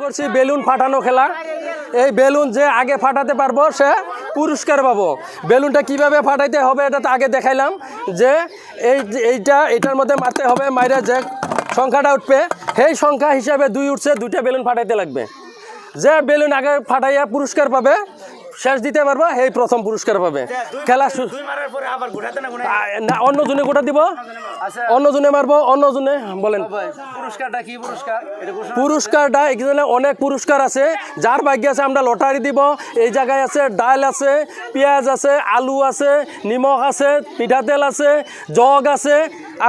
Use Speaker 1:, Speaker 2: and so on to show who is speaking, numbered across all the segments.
Speaker 1: করছি বেলুন ফাটানো খেলা। এই বেলুন যে আগে ফাটাতে পারবো সে পুরস্কার পাবো। বেলুনটা কিভাবে ফাটাইতে হবে এটা তো আগে দেখাইলাম, যে এইটার মধ্যে মারতে হবে, মাইরা যে সংখ্যাটা উঠবে সেই সংখ্যা হিসাবে 2 উঠছে, 2টা বেলুন ফাটাইতে লাগবে। যে বেলুন আগে ফাটাইয়া পুরস্কার পাবে, শেষ দিতে পারবো এই প্রথম পুরস্কার পাবে। খেলা না অন্য জনে গোটা দিব, অন্য জনে মারবো, অন্য জনে বলেন
Speaker 2: পুরস্কারটা কি পুরস্কার?
Speaker 1: পুরস্কারটা এখানে অনেক পুরস্কার আছে, যার ভাগ্য আছে আমরা লটারি দিব। এই জায়গায় আছে ডাল আছে, পেঁয়াজ আছে, আলু আছে, নিমখ আছে, পিঠা তেল আছে, জগ আছে।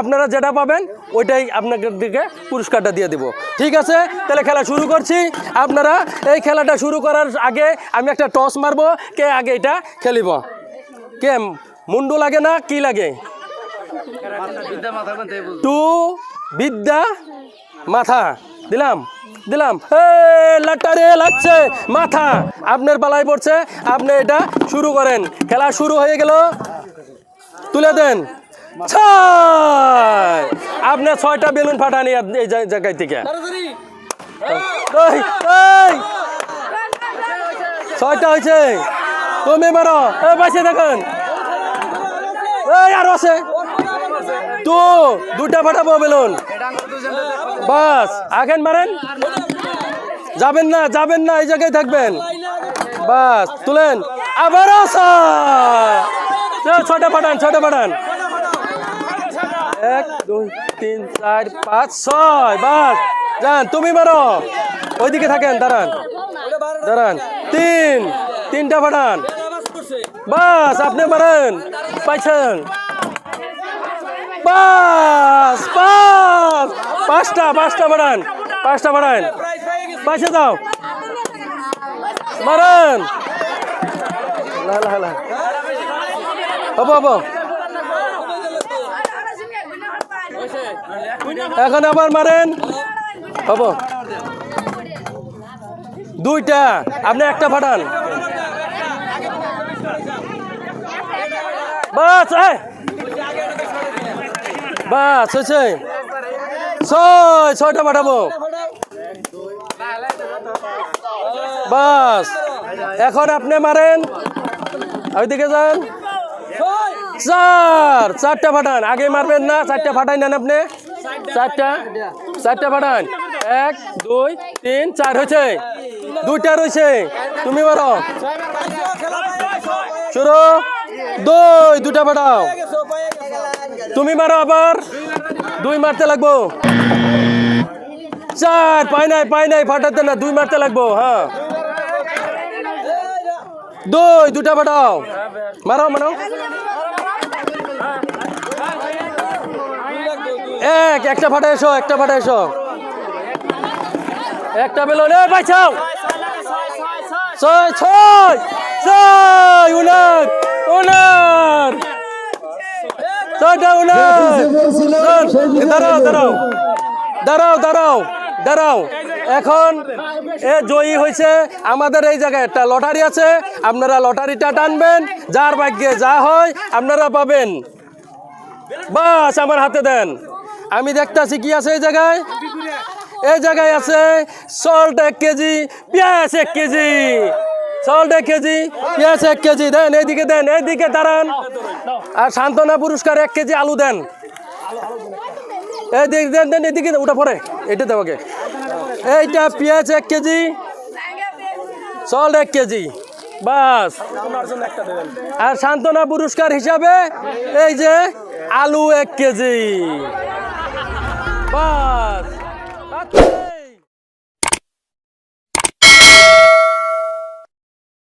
Speaker 1: আপনারা যেটা পাবেন ওইটাই আপনাদেরকে পুরস্কারটা দিয়ে দিব। ঠিক আছে, তাহলে খেলা শুরু করছি। আপনারা এই খেলাটা শুরু করার আগে আমি একটা টস মারবো, কে আগে এটা খেলিব। কে মুন্ডু লাগে না কি লাগে? টু বিদ্যা মাথা দিলাম দিলাম। লাটারে লাগছে মাথা, আপনার পালায় পড়ছে, আপনি এটা শুরু করেন। খেলা শুরু হয়ে গেল, তুলে দেন। আপনি 6টা বেলুন ফাটানি এই জায়গায় থেকে। 6টা হয়েছে, তুমি মারো, পাশে দেখেন। আর আছে তো 2টা ফাটাবো বেলুন, বাস আগেন মারেন। যাবেন না, যাবেন না, এই জায়গায় থাকবেন, বাস তুলেন। আবার 6টা ফাটান, 6টা ফাটান। 1 2 3 4 5 6, বাস যান। তুমি মারো, ওইদিকে থাকেন, দাঁড়ান দাঁড়ান। 3টা ফাটান, বাস আপনি মারেন, পাইছেন। বাস পাঁচ, 5টা বাড়ান, 5টা বাড়ান, পাইছে যাও, মারেন। হবো হবো, এখন আবার মারেন, হবো। 2টা, আপনি একটা ফাটান, বাস বাস হয়েছে। 6টা ফাটাবো, বাস এখন আপনি মারেন, ওইদিকে যান। 4টা ফাটান, আগে মারবেন না, 4টা ফাটাই নেন আপনি। 4টা ফাটান, 1 2 3 4 হয়েছে। 2টা রয়েছে, তুমি মারো, শুরু। 2টা ফাটাও, তুমি মারো আবার। 2 মারতে লাগবো। 4 পাই নাই ফাটাতে না, 2 মারতে লাগবো। হ্যাঁ 2টা ফাটাও, মারো মারো। 1টা ফাটা এসো, 1টা ফাটা এসো। 1টা বেলুন পাইছাও। 6 উনার 6টা উনার। দাঁড়াও। এখন জয়ী হয়েছে আমাদের এই জায়গায় একটা লটারি আছে, আপনারা লটারিটা টানবেন, যার ভাগ্যে যা হয় আপনারা পাবেন। বাস আমার হাতে দেন, আমি দেখতেছি কি আছে এই জায়গায়। এই জায়গায় আছে সল্ট 1 কেজি, পেঁয়াজ 1 কেজি। সল্ট 1 কেজি, পেঁয়াজ 1 কেজি দেন, এইদিকে দেন, এইদিকে দাঁড়ান। আর সান্ত্বনা পুরস্কার 1 কেজি আলু দেন, এইদিকে দেন, এদিকে ওটা পরে এটা দেওয়াকে। এইটা পেঁয়াজ 1 কেজি, সল্ট 1 কেজি, বাস। আর সান্ত্বনা পুরস্কার হিসাবে এই যে আলু 1 কেজি, বাস।